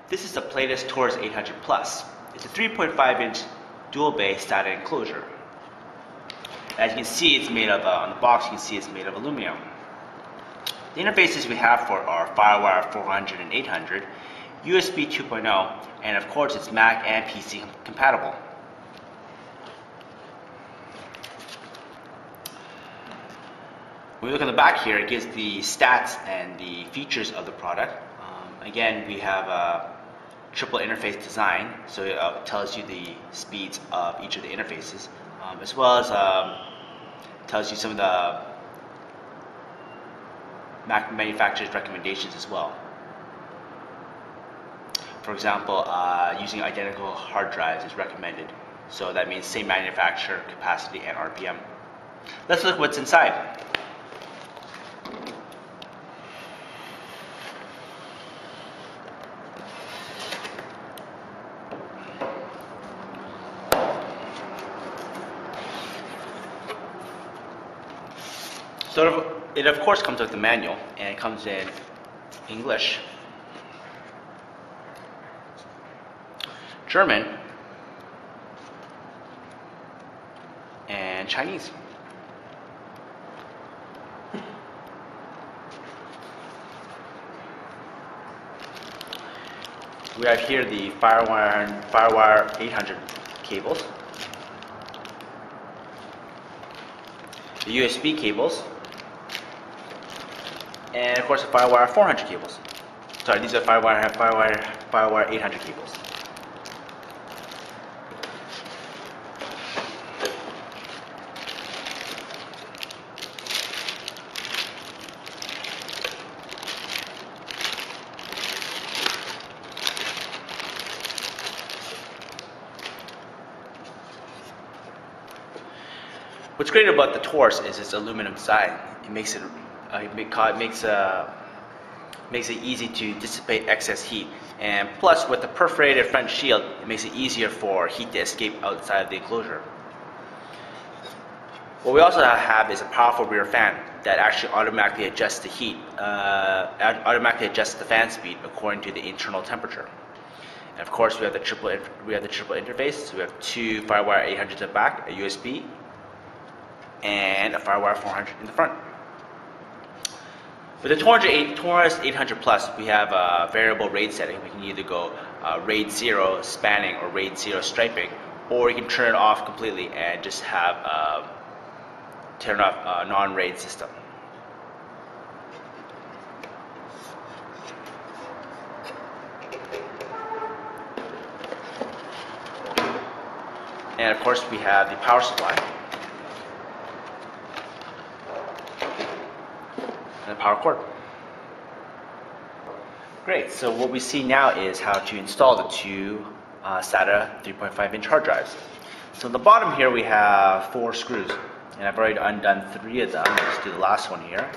This is the Macpower Taurus 800 Plus. It's a 3.5-inch dual-bay SATA enclosure. As you can see, it's made of, on the box you can see it's made of aluminum. The interfaces we have for are FireWire 400 and 800, USB 2.0, and of course it's Mac and PC compatible. When we look on the back here, it gives the stats and the features of the product. Again, we have a triple interface design, so it tells you the speeds of each of the interfaces, as well as tells you some of the Mac manufacturer's recommendations as well. For example, using identical hard drives is recommended, so that means same manufacturer, capacity, and RPM. Let's look what's inside. So it of course comes with the manual, and it comes in English, German, and Chinese. We have here the FireWire 800 cables, the USB cables, and of course the FireWire 400 cables. Sorry, these are FireWire 800 cables. What's great about the Taurus is its aluminum design. It makes it easy to dissipate excess heat, and plus with the perforated front shield, it makes it easier for heat to escape outside of the enclosure. What we also have is a powerful rear fan that actually automatically adjusts the heat, automatically adjusts the fan speed according to the internal temperature. And of course, we have the triple interface. So we have two FireWire 800s at the back, a USB, and a FireWire 400 in the front. With the Taurus 800 Plus, we have a variable RAID setting. We can either go RAID 0 spanning or RAID 0 striping, or you can turn it off completely and just have turn off a non-RAID system. And of course, we have the power supply and the power cord. Great, so what we see now is how to install the two SATA 3.5-inch hard drives. So on the bottom here we have 4 screws, and I've already undone 3 of them. Let's do the last one here.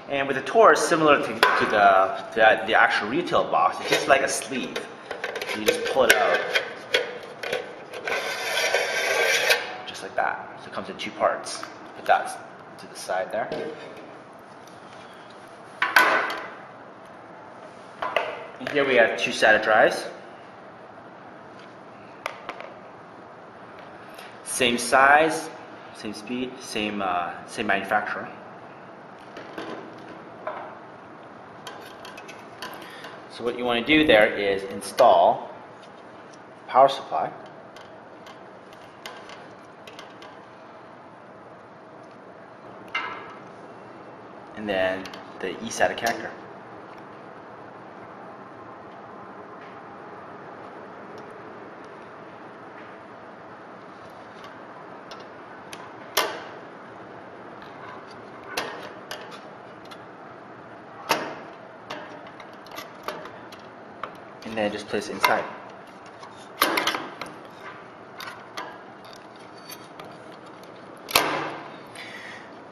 And with the Taurus, similar to the actual retail box, it's just like a sleeve. So you just pull it out, just like that. So it comes in 2 parts. Put that to the side there. And here we have 2 SATA drives. Same size, same speed, same manufacturer. So what you want to do there is install power supply, and then the eSATA connector. And then just place it inside.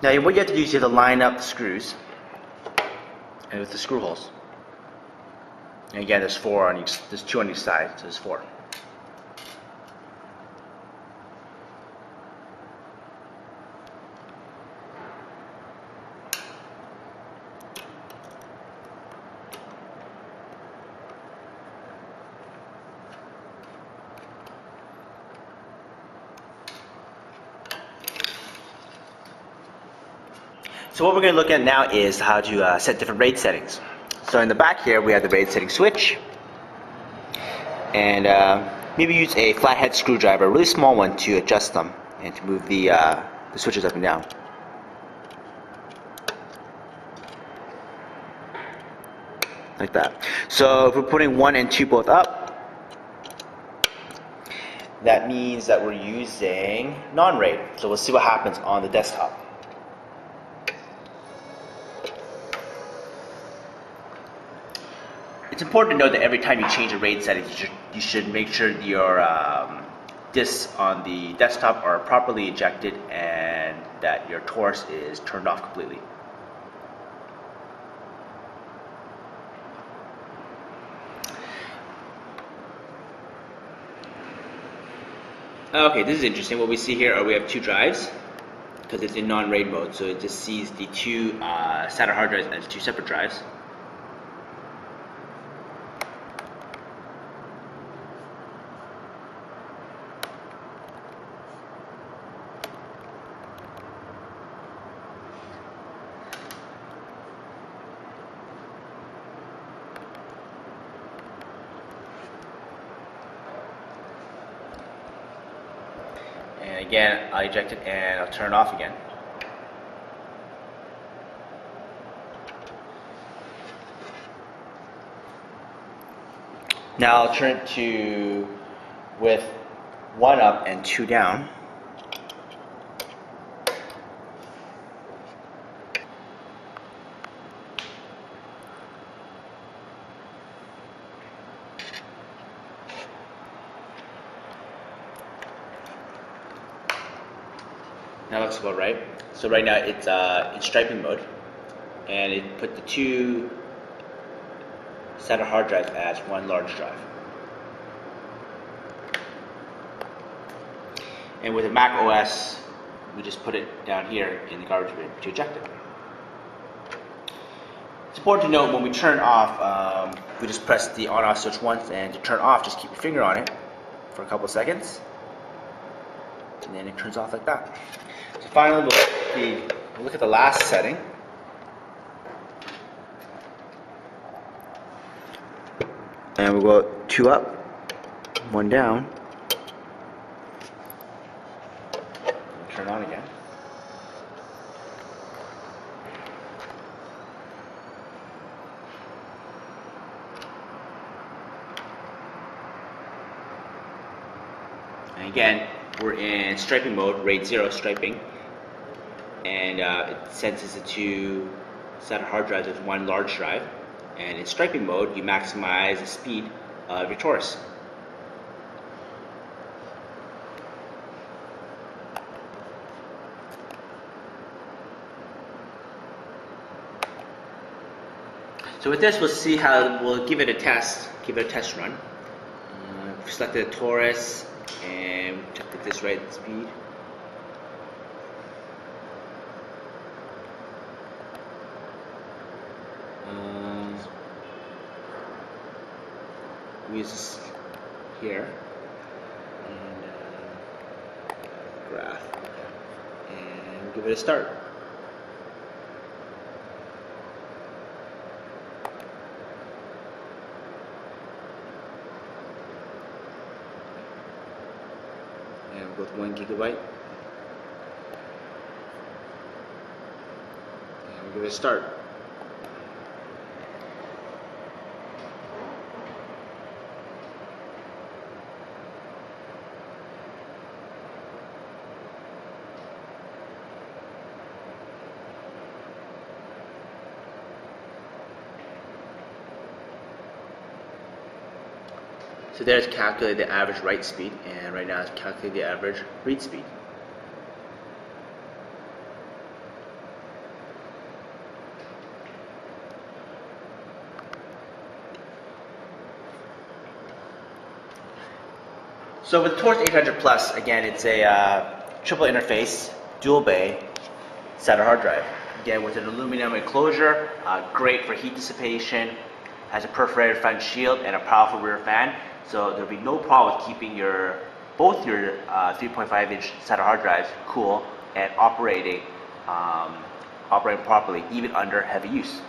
Now what you have to do is you have to line up the screws and with the screw holes. And again, there's 4 on each, there's 2 on each side, so there's 4. So what we're going to look at now is how to set different RAID settings. So in the back here we have the RAID setting switch, and maybe use a flathead screwdriver, a really small one, to adjust them and to move the switches up and down. Like that. So if we're putting 1 and 2 both up, that means that we're using non-RAID. So we'll see what happens on the desktop. It's important to note that every time you change a RAID setting, you should make sure your disks on the desktop are properly ejected and that your Taurus is turned off completely. Okay, this is interesting. What we see here are we have 2 drives because it's in non-RAID mode, so it just sees the 2 SATA hard drives as 2 separate drives. And again, I'll eject it and I'll turn it off again. Now I'll turn it to with 1 up and 2 down. That looks about right. So right now it's in striping mode, and it put the 2 SATA hard drives as 1 large drive. And with the Mac OS, we just put it down here in the garbage bin to eject it. It's important to note when we turn off, we just press the on-off switch once, and to turn off, just keep your finger on it for a couple of seconds, and then it turns off like that. So finally, we'll look at the last setting. And we'll go 2 up, 1 down. Turn on again. And again, we're in striping mode, RAID 0 striping, and it senses the 2 SATA hard drives as 1 large drive. And in striping mode, you maximize the speed of your Taurus. So with this, we'll see how we'll give it a test run. We've selected a Taurus and checked at this RAID speed. We use this here and graph and give it a start. And we'll go with 1 gigabyte. And we'll give it a start. So there's calculate the average write speed, and right now it's calculate the average read speed. So with Taurus 800 Plus, again, it's a triple interface, dual bay SATA hard drive. Again, with an aluminum enclosure, great for heat dissipation, has a perforated front shield and a powerful rear fan. So there'll be no problem with keeping both your 3.5-inch SATA hard drives cool and operating operating properly even under heavy use.